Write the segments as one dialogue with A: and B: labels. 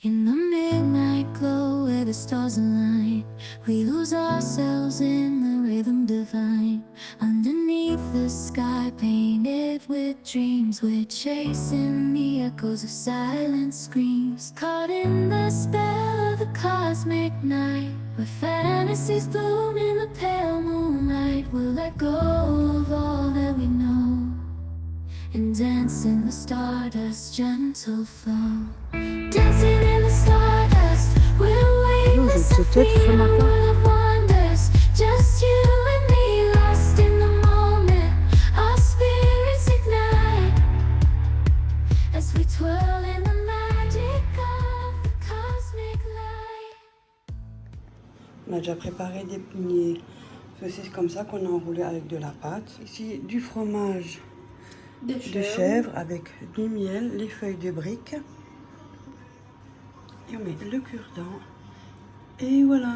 A: In the midnight glow where the stars align, we lose ourselves in the rhythm divine. Underneath the sky painted with dreams, we're chasing the echoes of silent screams. Caught in the spell of the cosmic night, where fantasies bloom in the pale moonlight. We'll let go of all that we know and dance in the stardust's gentle flow. Dancing in the stardust, we're weightless and free in a world of wonders. Just you and me, lost in the moment. Our spirits ignite as we twirl in the magic of the cosmic light.
B: On a déjà préparé des saucisses comme ça qu'on a enroulées avec de la pâte. Ici, du fromage de chèvre avec du miel, les feuilles de briques. Et on met le cure-dent. Et voilà.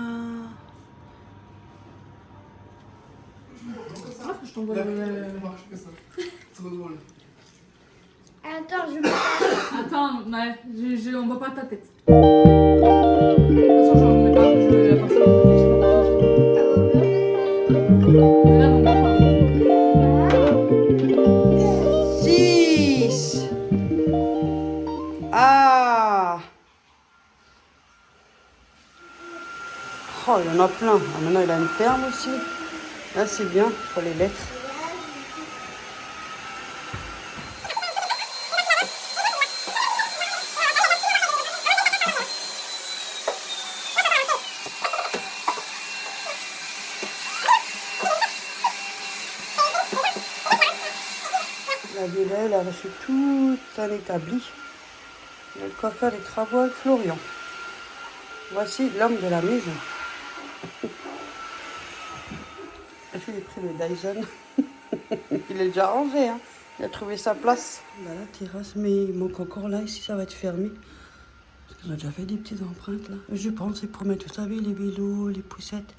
C: Je t'envoie le...
D: Attends, je
C: Attends, ouais, on voit pas ta tête. De toute façon, je ne mets pas la personne. Là, on va pas.
B: 6. Ah. Oh, il y en a plein. Ah, maintenant, il a une ferme aussi. Là, c'est bien pour les lettres. La villa, elle a reçu tout un établi. Elle a quoi faire les travaux avec Florian. Voici l'homme de la maison. Il a pris le Dyson. Il est déjà rangé, hein. Il a trouvé sa place. Là, la terrasse, mais il manque encore là. Ici, ça va être fermé. Parce qu'on a déjà fait des petites empreintes là. Je pense c'est pour mettre, vous savez, les vélos, les poussettes.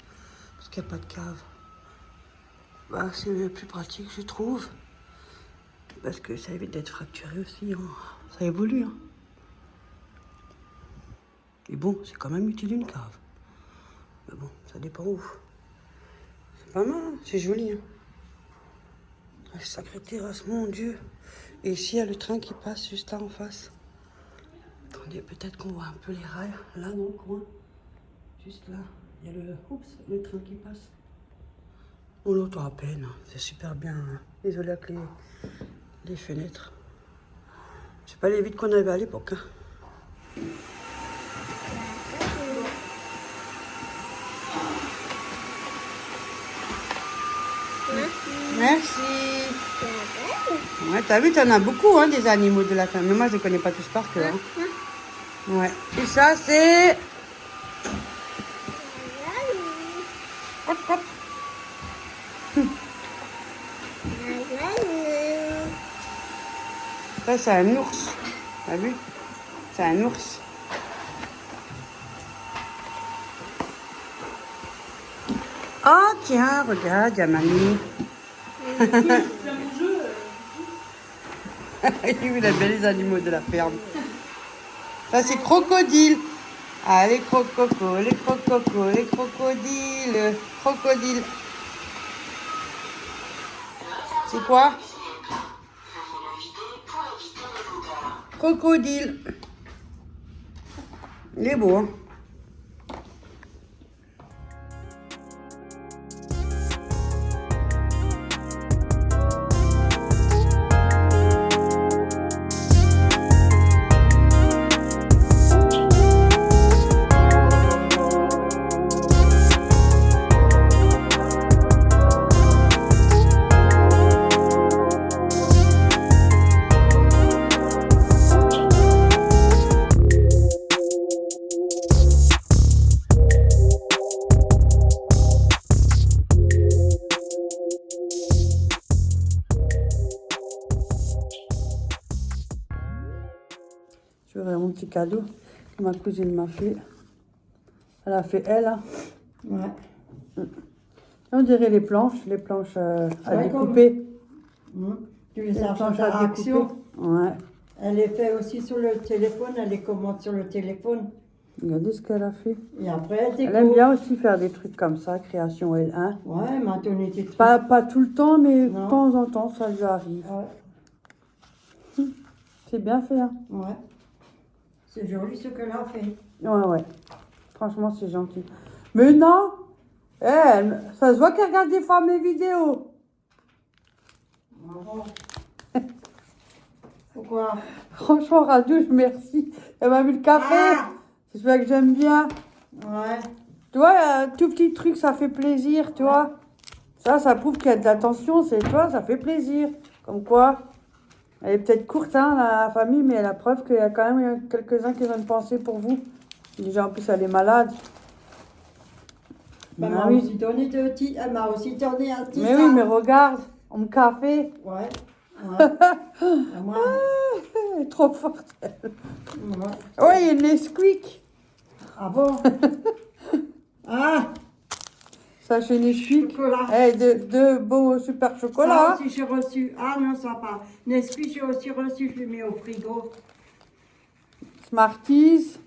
B: Parce qu'il n'y a pas de cave. Bah, c'est le plus pratique, je trouve. Parce que ça évite d'être fracturé aussi. Hein. Ça évolue. Hein. Et bon, c'est quand même utile une cave. Mais bon, ça dépend où. C'est pas mal, hein. C'est joli. Hein. La sacrée terrasse, mon Dieu. Et ici, il y a le train qui passe juste là en face. Attendez, peut-être qu'on voit un peu les rails. Là, dans le coin. Juste là. Il y a le train qui passe. On l'entend à peine. C'est super bien isolé avec les fenêtres. C'est pas les vitres qu'on avait à l'époque. Hein. Merci. Ouais, t'as vu, t'en as beaucoup, hein, des animaux de la ferme. Mais moi, je ne connais pas tous par cœur. Hein. Ouais. Et ça, c'est... Hop, hop. Ça, c'est un ours. T'as vu? C'est un ours. Oh, tiens, regarde, il y a mamie. Il a bien les animaux de la ferme. Ça, c'est crocodile. Ah, les crococos, les crococos, les crocodiles. Crocodile. C'est quoi? Crocodile. Il est beau, hein? Je verrai mon petit cadeau que ma cousine m'a fait. Elle a fait elle. Hein. Ouais. On dirait les planches à découper.
E: Tu les planches à action.
B: Ouais.
E: Elle est faite aussi sur le téléphone, elle les commande sur le téléphone.
B: Regardez ce qu'elle a fait.
E: Et après, elle
B: Elle aime bien aussi faire des trucs comme ça, création L1.
E: Ouais, elle m'a donné des trucs.
B: Pas tout le temps, mais
E: Non.
B: de temps en temps, ça lui arrive.
E: Ouais,
B: C'est bien fait, hein.
E: ouais. C'est joli ce qu'elle a fait.
B: Ouais. Franchement, c'est gentil. Mais non, ça se voit qu'elle regarde des fois mes vidéos.
E: Bravo. Pourquoi?
B: Franchement, Radouche, merci. Elle m'a mis le café.
E: Ah
B: C'est ça que j'aime bien.
E: Ouais.
B: Tu vois, un tout petit truc, ça fait plaisir, tu vois. Ça prouve qu'il y a de l'attention, c'est, tu vois, ça fait plaisir. Comme quoi, elle est peut-être courte, hein, la famille, mais elle a preuve qu'il y a quand même quelques-uns qui ont une pensée pour vous. Déjà, en plus, elle est malade.
E: Elle
B: Ah
E: m'a
B: oui.
E: aussi donné deux petits. Elle m'a aussi donné un petit.
B: Mais oui, mais regarde, on café.
E: Ouais. Ouais. Et moi,
B: Elle est trop forte.
E: ouais.
B: Oui, il y a une Nesquik.
E: Ah bon? Ah!
B: Sachez Nesquik.
E: Chocolat.
B: Deux beaux super
E: Ça
B: chocolats.
E: aussi j'ai reçu. Ah non, ça pas. Nesquik j'ai aussi reçu, je l'ai mis au frigo.
B: Smarties.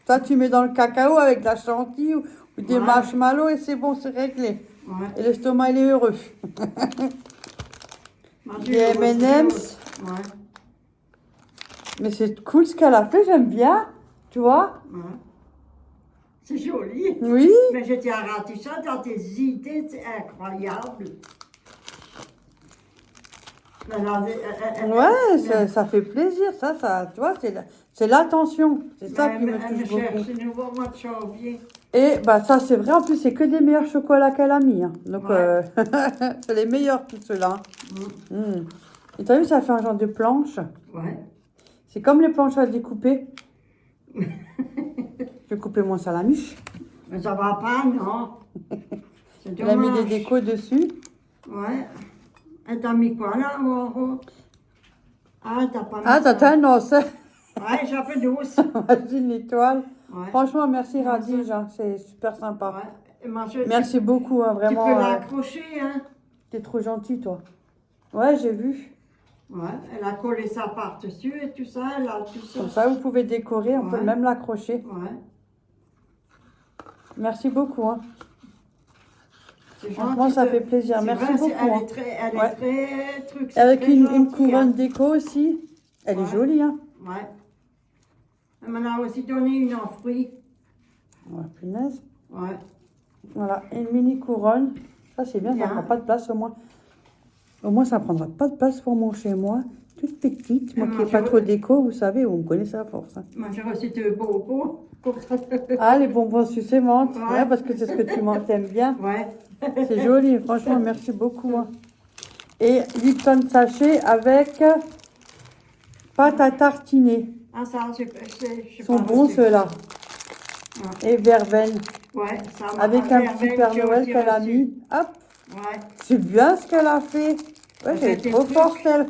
B: Ça, tu mets dans le cacao avec de la chantilly ou des
E: Ouais.
B: marshmallows et c'est bon, c'est réglé.
E: Ouais.
B: Et l'estomac, il est heureux.
E: Moi,
B: Des
E: j'ai reçu
B: M&M's.
E: aussi. Ouais.
B: Mais c'est cool ce qu'elle a fait, j'aime bien. Tu vois?
E: Ouais. C'est joli.
B: Oui.
E: Mais j'étais à rater ça dans tes idées, c'est incroyable.
B: Ouais, ça fait plaisir, ça, tu vois, c'est l'attention. C'est ça qui me
E: Elle me
B: touche beaucoup.
E: cherche de nouveau au mois de janvier.
B: Et bah ça, c'est vrai, en plus, c'est que des meilleurs chocolats qu'elle a mis. Hein. Donc,
E: Ouais.
B: c'est les meilleurs, tous ceux-là.
E: Mm.
B: Mm. Et t'as vu, ça fait un genre de planche.
E: Ouais.
B: C'est comme les planches à découper. Je vais couper mon salamiche.
E: Mais ça va pas, non. C'est
B: Elle a mis
E: dommage.
B: des décos dessus.
E: Ouais. Et t'as mis quoi là en haut? Ah, t'as pas mis
B: Ah,
E: ça.
B: t'as un os.
E: Ouais, j'ai un peu douce.
B: Vas-y, une étoile.
E: Ouais.
B: Franchement, merci Radige, hein, c'est super sympa.
E: Ouais. Et moi,
B: Merci beaucoup, hein,
E: Tu
B: vraiment.
E: peux l'accrocher, hein.
B: T'es trop gentil, toi. Ouais, j'ai vu.
E: Ouais, elle a collé ça par-dessus et tout ça, elle a tout ça.
B: Comme ça, vous pouvez décorer, on peut
E: Ouais.
B: même l'accrocher.
E: Ouais.
B: Merci beaucoup. Hein.
E: C'est
B: Franchement,
E: gentil
B: ça
E: de-
B: fait plaisir.
E: c'est
B: Merci
E: vrai,
B: beaucoup.
E: Elle
B: hein.
E: est très, elle
B: Ouais.
E: est très truc.
B: Et
E: c'est
B: avec
E: très
B: une
E: gentil,
B: couronne
E: hein.
B: déco aussi. Elle est
E: Ouais.
B: jolie, hein.
E: Ouais. Elle m'en a aussi donné une en fruits.
B: Ouais, punaise.
E: Ouais.
B: Voilà, une mini couronne. Ça, c'est bien, ça
E: Bien.
B: prend pas de place au moins. Au moins, ça prendra pas de place pour mon chez moi. Toute petite, moi qui n'ai
E: moi,
B: pas
E: je-
B: trop déco, vous savez, vous me connaissez à force. Hein.
E: Moi, j'ai reçu deux bobos. Pour ça.
B: Ah, les bonbons sucémantes.
E: Ouais.
B: Ouais, parce que c'est ce que tu t'aimes bien.
E: Ouais.
B: C'est joli, franchement, merci beaucoup. Hein. Et Lipton sachet avec pâte à tartiner.
E: Ah, ça, j'ai
B: Ils sont
E: pas
B: bons
E: reçu.
B: ceux-là. Et verveine.
E: Ouais, ça m'a
B: Avec un petit
E: verveine,
B: Père
E: j'ai
B: Noël
E: aussi
B: qu'elle a
E: reçu.
B: mis. Hop,
E: Ouais.
B: c'est bien ce qu'elle a fait. Ouais,
E: Elle
B: elle est
E: fait
B: trop
E: des
B: forte,
E: trucs.
B: elle.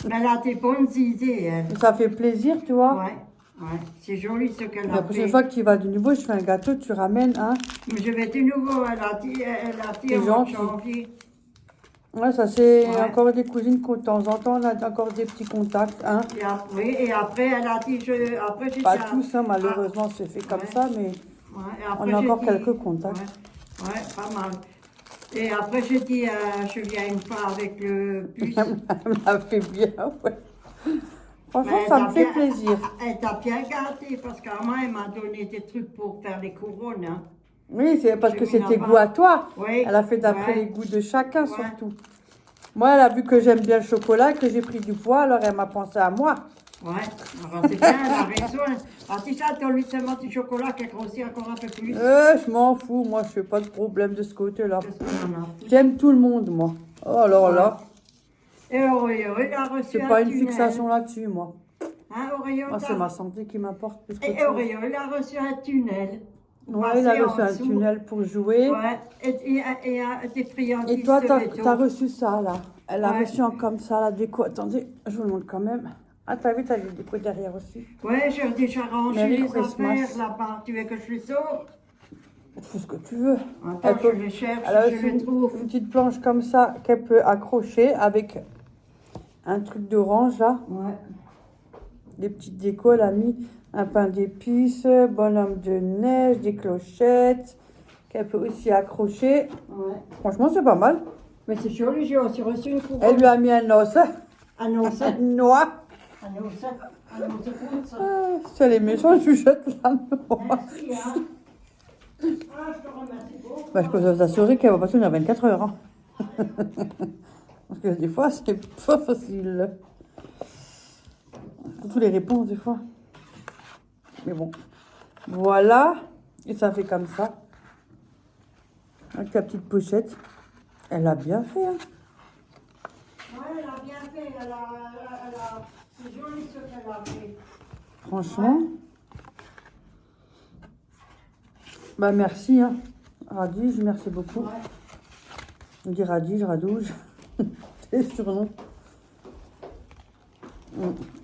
E: Mais elle a des bonnes idées, elle.
B: Ça fait plaisir, tu vois.
E: Ouais. Ouais. C'est joli ce qu'elle
B: La
E: a
B: prochaine
E: fait.
B: fois que tu vas de nouveau, je fais un gâteau, tu ramènes un.
E: Mais je vais de nouveau, elle a dit
B: C'est
E: en
B: gentil.
E: janvier.
B: Ouais, ça c'est
E: Ouais.
B: encore des cousines que de temps en temps, on a encore des petits contacts. Hein.
E: Et après, elle a dit, après j'ai
B: Pas
E: dit,
B: tous, hein, malheureusement, c'est fait comme
E: Ouais.
B: ça, mais
E: ouais, et
B: on
E: après,
B: a
E: j'ai
B: encore
E: dit-
B: quelques contacts.
E: Ouais, ouais, pas mal. Et après, j'ai dit, je viens une fois avec le bus.
B: Elle me l'a fait bien, ouais. Franchement,
E: Mais
B: ça
E: elle
B: me
E: t'a
B: fait
E: bien-
B: plaisir.
E: Elle t'a bien gâté parce qu'à moi, elle m'a donné des trucs pour faire les couronnes. Hein.
B: Oui, c'est parce
E: J'ai
B: que
E: mis
B: c'était
E: là-bas.
B: goût à toi.
E: Oui.
B: Elle a fait d'après
E: ouais.
B: les goûts de chacun,
E: Ouais.
B: surtout. Moi, elle a vu que j'aime bien le chocolat, que j'ai pris du poids, alors elle m'a pensé à moi.
E: Ouais, alors c'est bien, elle a raison. Alors, si ça, donne-lui seulement du chocolat qui grossit encore un peu plus.
B: Je m'en fous, moi, je fais pas de problème de ce côté-là.
E: Qu'est-ce qu'on en a fait?
B: J'aime tout le monde, moi. Oh, alors là,
E: Et Oreo, il a reçu
B: c'est
E: un
B: pas une
E: tunnel.
B: fixation là-dessus, moi.
E: Hein, Oreo,
B: Moi,
E: t'as-
B: c'est ma santé qui m'importe plus que
E: Et Oreo, il a reçu un tunnel.
B: Ouais, il a
E: Passé en
B: reçu un
E: dessous.
B: tunnel pour jouer.
E: Ouais, et des friandises
B: Et toi,
E: de
B: t'as
E: veto.
B: reçu ça, là. Elle a
E: Ouais.
B: reçu comme ça, la déco. Attendez, je vous le montre quand même. Ah, t'as vu, t'as les déco derrière aussi.
E: Ouais, j'ai déjà rangé
B: Merry
E: les
B: Christmas.
E: affaires là-bas. Tu veux que je les sorte?
B: Fais ce que tu veux.
E: Attends,
B: Elle
E: je
B: peut-
E: les cherche,
B: Elle a
E: je
B: aussi
E: les trouve.
B: une petite planche comme ça qu'elle peut accrocher avec un truc d'orange, là.
E: Ouais.
B: des petites décos. Elle a mis un pain d'épices, bonhomme de neige, des clochettes, qu'elle peut aussi accrocher.
E: Ouais.
B: Franchement, c'est pas mal.
E: Mais c'est joli, j'ai aussi reçu une couronne.
B: Elle lui a mis un os,
E: Un os.
B: une noix.
E: Un os. Un os de ça.
B: Si elle est méchante, je lui jette la noix.
E: Merci, hein. Ah, je te remercie beaucoup.
B: Bah, je peux vous assurer qu'elle va passer dans 24 heures. Hein. Parce que des fois, c'est pas facile. Surtout les réponses, des fois. Mais bon. Voilà. Et ça fait comme ça. Avec la petite pochette. Elle a bien fait. Hein.
E: Ouais, elle a bien fait. C'est joli ce qu'elle a fait.
B: Franchement. Bah, merci. Hein. Radige, merci beaucoup.
E: Ouais.
B: On dit Radige, Radouge. C'est le surnom.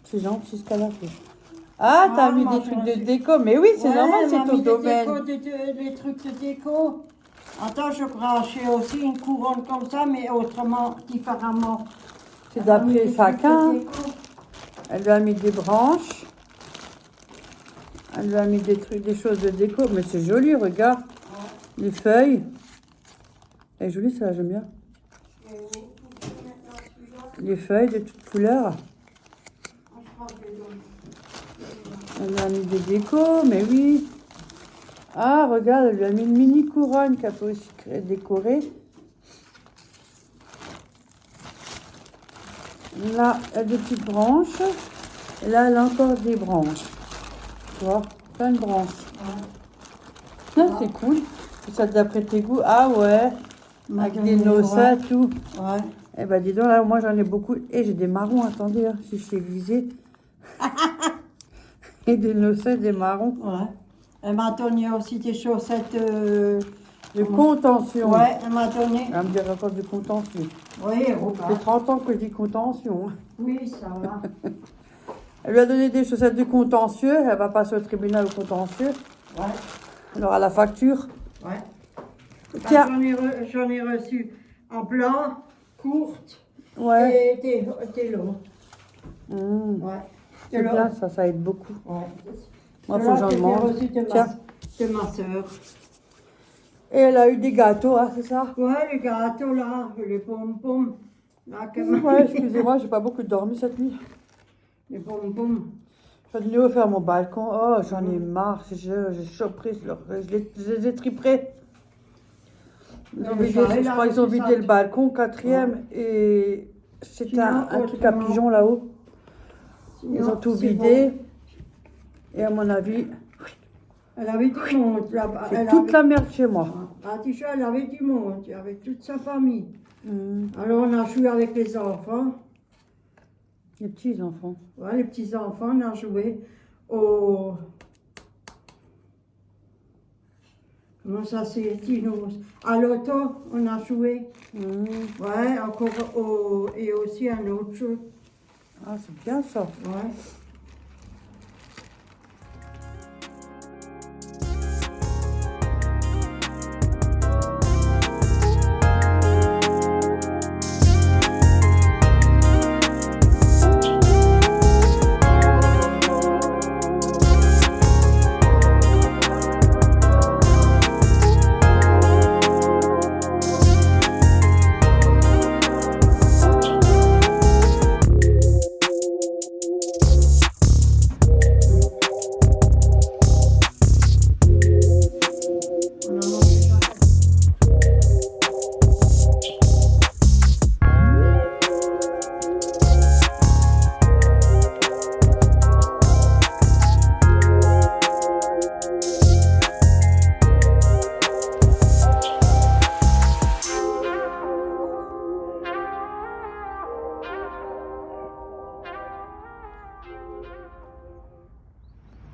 B: C'est gentil ce qu'elle a fait. Ah, t'as mis des trucs de déco. Mais oui, c'est normal, c'est ton domaine.
E: Des trucs de déco. Attends, je branchais aussi une couronne comme ça, mais autrement, différemment.
B: C'est d'après chacun. Elle lui a mis des branches. Elle lui a mis des trucs, des choses de déco. Mais c'est joli, regarde. Ouais. Les feuilles. Elle est jolie, ça, j'aime bien. Les feuilles de toutes couleurs. Elle lui a mis des décos, mais oui. Ah, regarde, elle lui a mis une mini couronne qu'elle peut aussi décorer. Là, elle a des petites branches. Et là, elle a encore des branches. Tu vois, plein de branches. Ouais. Ah, c'est cool. Ça, d'après tes goûts. Ah ouais. Avec des noces, tout.
E: Ouais.
B: Eh ben, dis donc, là, moi, j'en ai beaucoup. Et j'ai des marrons, attendez, hein, si je suis visée. Et des noces, des marrons.
E: Ouais. Elle m'a donné aussi des chaussettes
B: de contention.
E: Ouais, elle m'a donné.
B: Elle va me dire encore du contentieux.
E: Oui,
B: Ça fait 30 ans que je dis contention. Hein.
E: oui, ça va.
B: Elle lui a donné des chaussettes de contentieux. Elle va passer au tribunal au contentieux.
E: Ouais.
B: Elle aura la facture.
E: Ouais.
B: Tiens.
E: J'en ai reçu en blanc, courte
B: Ouais.
E: et des longs. Ouais.
B: C'est bien, ça aide beaucoup.
E: Ouais.
B: Moi, il faut que j'en demande.
E: Reçu de ma soeur.
B: Et elle a eu des gâteaux, hein, c'est ça?
E: Ouais, les gâteaux là, les pom-pom.
B: Ouais, excusez-moi, j'ai pas beaucoup dormi cette nuit.
E: Les pom-pom.
B: Je suis venue faire mon balcon. Oh, j'en ai marre. J'ai chopé, je les ai triprés. Je crois qu'ils ont vidé le balcon, 4e, et c'était un truc à pigeons là-haut. Ils ont tout vidé. Et à mon avis,
E: elle avait du monde là-bas.
B: c'est toute la merde chez moi.
E: Atisha, elle avait du monde, avec toute sa famille. Alors on a joué avec les enfants.
B: Les petits enfants.
E: Ouais, les petits enfants, on a joué au. Comment ça s'est dit? À l'auto, on a joué. Ouais, encore au. Et aussi un autre jeu.
B: Ah, c'est bien ça.
E: Ouais.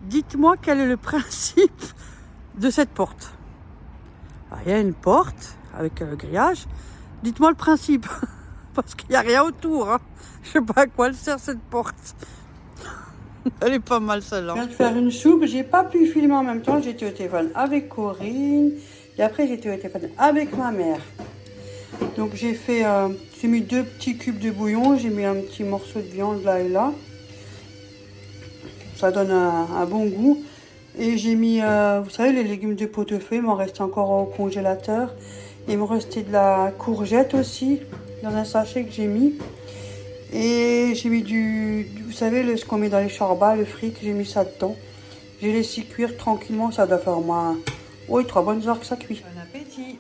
B: Dites-moi quel est le principe de cette porte. Alors, il y a une porte avec le grillage. Dites-moi le principe. Parce qu'il n'y a rien autour. Hein. Je sais pas à quoi elle sert cette porte. Elle est pas mal celle-là. Je viens de faire une soupe. J'ai pas pu filmer en même temps. J'étais au téléphone avec Corinne. Et après j'étais au téléphone avec ma mère. Donc j'ai mis 2 petits cubes de bouillon. J'ai mis un petit morceau de viande là et là. Ça donne un bon goût. Et j'ai mis, vous savez, les légumes de pot-au-feu, il m'en restait encore au congélateur. Il me restait de la courgette aussi, dans un sachet que j'ai mis. Et j'ai mis vous savez, ce qu'on met dans les charbas, le fric, j'ai mis ça dedans. J'ai laissé cuire tranquillement, ça doit faire moins... Oui, 3 bonnes heures que ça cuit. Bon appétit.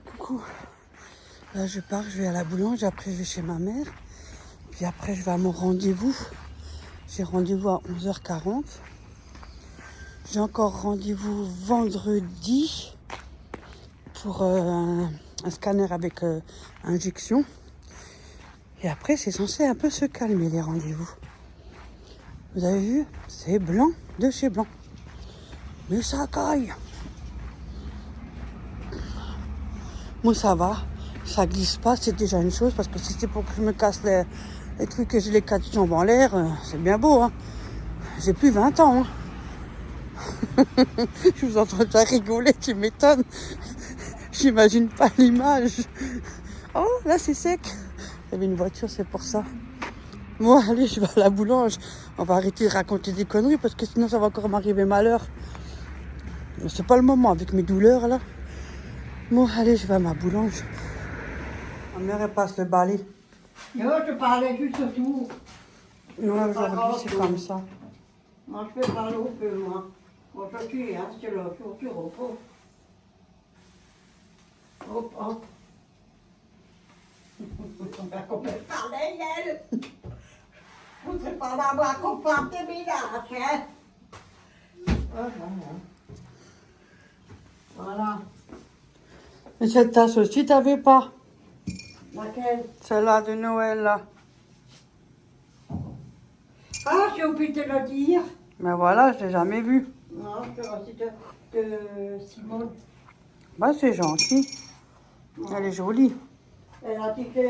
B: Coucou. Là, je pars, je vais à la boulangerie, après je vais chez ma mère. Puis après, je vais à mon rendez-vous. J'ai rendez-vous à 11h40. J'ai encore rendez-vous vendredi pour un scanner avec injection. Et après, c'est censé un peu se calmer les rendez-vous. Vous avez vu? C'est blanc de chez blanc. Mais ça caille. Moi, ça va. Ça glisse pas, c'est déjà une chose. Parce que si c'était pour que je me casse les trucs que j'ai les 4 jambes en l'air, c'est bien beau. Hein. J'ai plus 20 ans. Hein. Je vous entends déjà rigoler, tu m'étonnes. J'imagine pas l'image. Oh, là, c'est sec. Il y avait une voiture, c'est pour ça. Bon, allez, je vais à la boulange. On va arrêter de raconter des conneries parce que sinon, ça va encore m'arriver malheur. Mais c'est pas le moment avec mes douleurs, là. Bon, allez, je vais à ma boulange. Ma mère, elle passe le balai.
E: Yo, je parlais juste autour.
B: Non, aujourd'hui, c'est comme ça.
E: Moi, je fais parler au peu, moi. Moi, je suis, hein, c'est le jour du repos. Hop, hop. On va parler d'elle. Vous ne pas d'avoir compris mes dates, hein. Voilà.
B: Et cette tasse aussi, t'avais pas?
E: Laquelle?
B: Celle-là de Noël, là.
E: Ah, j'ai oublié de te le dire.
B: Mais voilà, je l'ai jamais vue.
E: Non, c'est aussi de Simone.
B: Bah, c'est gentil. Elle est jolie.
E: Elle a dit que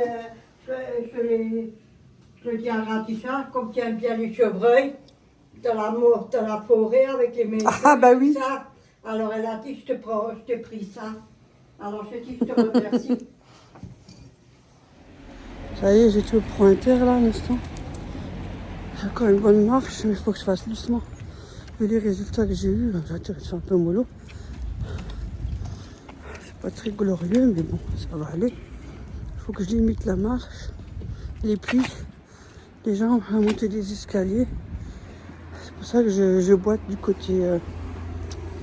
E: je dis à Ratisha, comme tu aimes bien les chevreuils, de la forêt avec les méchants.
B: Ah, bah oui.
E: Ça. Alors elle a dit, je te prie ça. Alors je dis, je te remercie.
B: Ça y est, j'ai tout pour inter là, un instant. J'ai encore une bonne marche, mais il faut que je fasse doucement. Vu les résultats que j'ai eus, la voiture est un peu mollo. C'est pas très glorieux, mais bon, ça va aller. Il faut que je limite la marche, les plis, les jambes à monter des escaliers. C'est pour ça que je boite du côté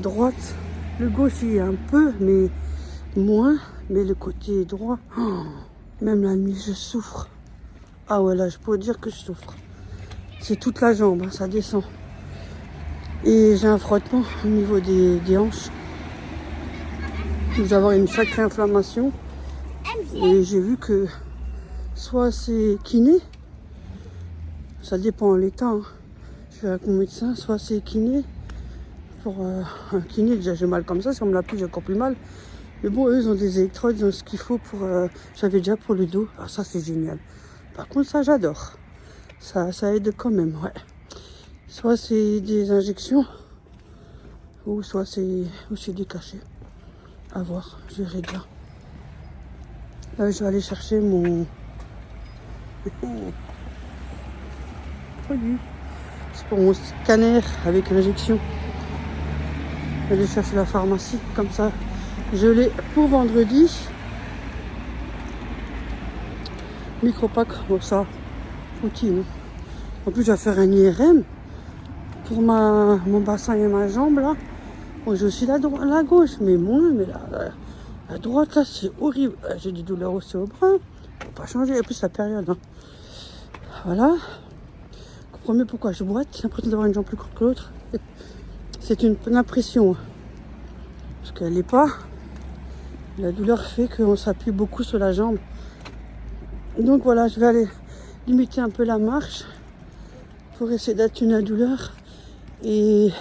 B: droite. Le gauche, il y a un peu, mais moins. Mais le côté droit, oh, même la nuit, je souffre. Ah ouais, là, je peux dire que je souffre. C'est toute la jambe, hein, ça descend. Et j'ai un frottement au niveau des hanches. Je vais avoir une sacrée inflammation. Et j'ai vu que soit c'est kiné, ça dépend de l'état. Hein. Je vais avec mon médecin, soit c'est kiné. Pour un kiné, déjà j'ai mal comme ça, si on me l'a plus, j'ai encore plus mal. Mais bon, eux, ils ont des électrodes, ils ont ce qu'il faut pour... J'avais déjà pour le dos. Ah, ça, c'est génial. Par contre, ça, j'adore. Ça aide quand même, ouais. Soit c'est des injections, ou soit c'est des cachets. À voir, je verrai bien. Là, je vais aller chercher mon produit. C'est pour mon scanner avec injection. Je vais aller chercher la pharmacie, comme ça. Je l'ai pour vendredi. Micropack, bon ça, tranquille. En plus, je vais faire un IRM pour mon bassin et ma jambe là. Bon, j'ai aussi la gauche, mais moins, mais la droite là, c'est horrible. J'ai des douleurs aussi au bras. Faut pas changer, en plus la période. Hein. Voilà. Vous comprenez pourquoi je boite. J'ai l'impression d'avoir une jambe plus courte que l'autre. C'est une impression. Parce qu'elle n'est pas. La douleur fait qu'on s'appuie beaucoup sur la jambe. Donc voilà, je vais aller limiter un peu la marche pour essayer d'atténuer la douleur. Et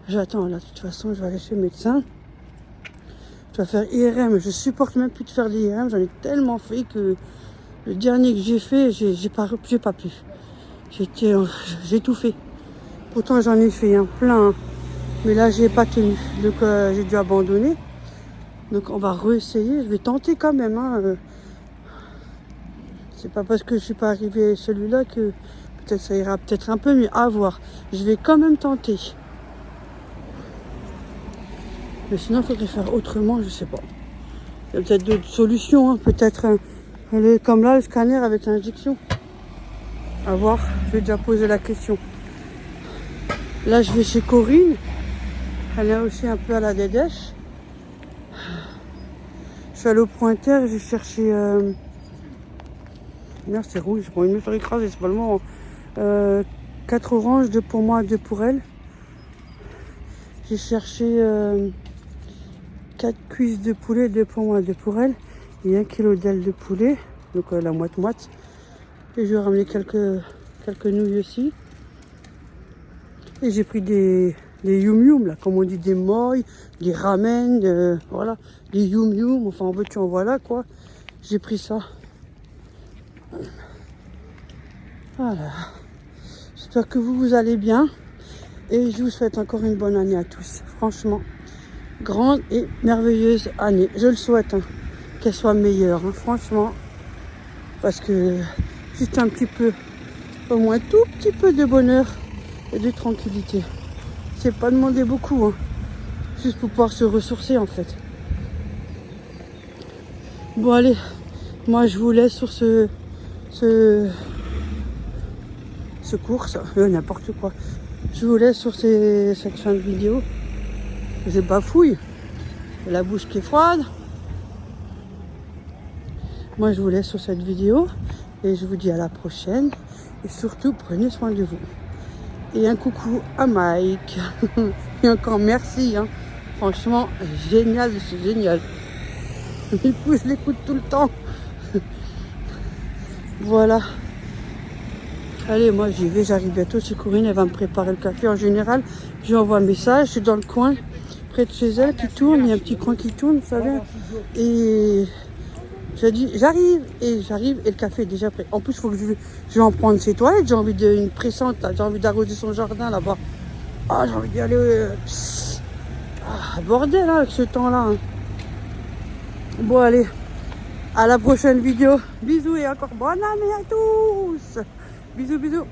B: j'attends là, de toute façon, je vais aller chez le médecin. Je vais faire IRM, je supporte même plus de faire l'IRM, j'en ai tellement fait que le dernier que j'ai fait, j'ai pas pu. J'ai tout fait. Pourtant j'en ai fait un plein, mais là j'ai pas tenu, donc j'ai dû abandonner. Donc on va réessayer, je vais tenter quand même. Hein. C'est pas parce que je suis pas arrivé à celui-là que peut-être ça ira peut-être un peu mieux. À voir. Je vais quand même tenter. Mais sinon, il faudrait faire autrement, je sais pas. Il y a peut-être d'autres solutions, hein. Peut-être comme là, le scanner avec l'injection. À voir, je vais déjà poser la question. Là, je vais chez Corinne. Elle est aussi un peu à la dédèche. Je suis allée au Pointeur, j'ai cherché... Merde, c'est rouge, j'ai pas envie de me faire écraser, c'est pas le moment. 4 oranges, 2 pour moi, 2 pour elle. J'ai cherché 4 cuisses de poulet, 2 pour moi, 2 pour elle. Et 1 kilo d'ailes de poulet, donc la moite-moite. Et je vais ramener quelques nouilles aussi. Et j'ai pris des yum-yum, là, comme on dit, des moy, des ramen, voilà, des yum-yum, enfin en veux-tu en voilà quoi. J'ai pris ça. Voilà. J'espère que vous allez bien. Et je vous souhaite encore une bonne année à tous. Franchement, grande et merveilleuse année. Je le souhaite, hein, qu'elle soit meilleure, hein, franchement. Parce que juste un petit peu, au moins tout petit peu de bonheur et de tranquillité. C'est pas demander beaucoup, hein. Juste pour pouvoir se ressourcer en fait. Bon allez, moi je vous laisse sur ce course, n'importe quoi. Je vous laisse sur cette fin de vidéo. Je bafouille, j'ai la bouche qui est froide. Moi je vous laisse sur cette vidéo et je vous dis à la prochaine. Et surtout prenez soin de vous. Et un coucou à Mike. Et encore merci, hein. Franchement, génial, c'est génial. Je l'écoute tout le temps. Voilà. Allez, moi j'y vais, j'arrive bientôt chez Corinne, elle va me préparer le café. En général, je lui envoie un message, je suis dans le coin, près de chez elle, qui tourne, il y a un petit coin qui tourne, vous savez. Et je dis, j'arrive, et le café est déjà prêt. En plus, il faut que je vais en prendre ses toilettes, j'ai envie d'une pressante, là, j'ai envie d'arroser son jardin là-bas. Ah, j'ai envie d'y aller. Bordel, là, avec ce temps-là. Hein. Bon, allez, à la prochaine vidéo. Bisous et encore bonne année à tous. Bisous, bisous.